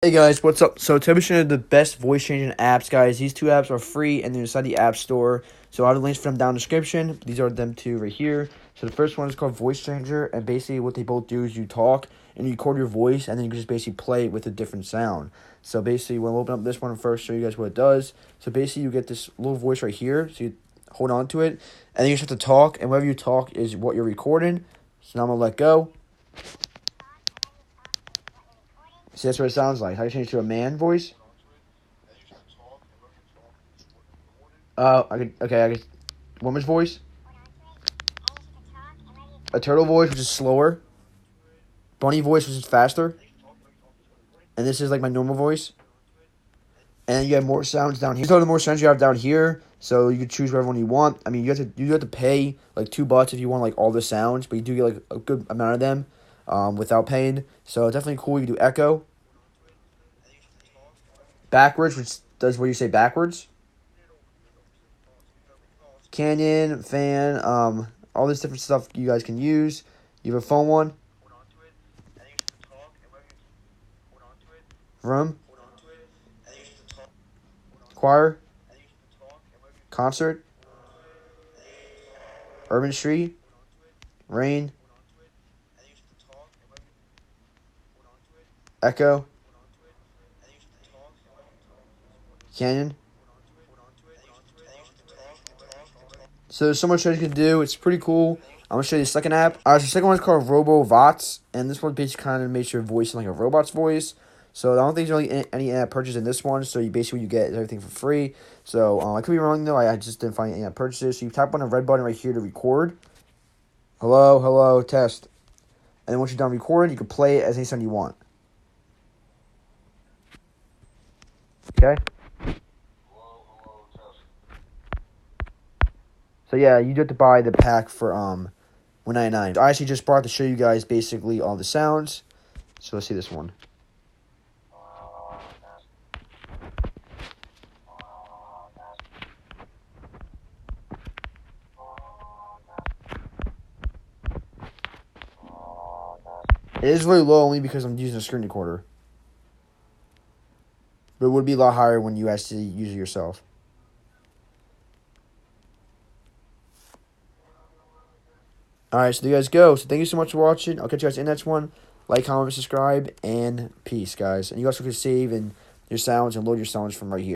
Hey guys, what's up? So today we're showing you the best voice changing apps, guys. These two apps are free and they're inside the App Store. So I'll have the links for them down in the description. These are them two right here. So the first one is called Voice Changer, and basically what they both do is you talk and you record your voice, and then you can just basically play it with a different sound. So basically, we'll open up this one first, show you guys what it does. So basically, you get this little voice right here. So you hold on to it, and then you just have to talk, and whatever you talk is what you're recording. So now I'm gonna let go. See, that's what it sounds like. How do you change it to a man voice? I could woman's voice. A turtle voice, which is slower. Bunny voice, which is faster. And this is like my normal voice. And you have more sounds down here. So the more sounds you have down here, so you can choose whatever one you want. I mean, you have to pay like $2 if you want like all the sounds, but you do get like a good amount of them without paying. So definitely cool. You can do echo. Backwards, which does what you say backwards. Canyon, fan, all this different stuff you guys can use. You have a phone one. Room. Choir. Concert. Urban Street. Rain. Echo. Canyon. So there's so much that you can do. It's pretty cool. I'm going to show you the second app. The second one is called RoboVox, and this one basically kind of makes your voice like a robot's voice. So I don't think there's really any app purchase in this one. So you basically, what you get is everything for free. So I could be wrong though. I just didn't find any app purchases. So you tap on the red button right here to record. Hello, hello, test. And then once you're done recording, you can play it as any sound you want. Okay. So yeah, you do have to buy the pack for $199. I actually just brought to show you guys basically all the sounds. So let's see this one. It is really low only because I'm using a screen recorder. But it would be a lot higher when you actually use it yourself. Alright, so there you guys go. So thank you so much for watching. I'll catch you guys in the next one. Like, comment, subscribe, and peace, guys. And you also can save in your sounds and load your sounds from right here.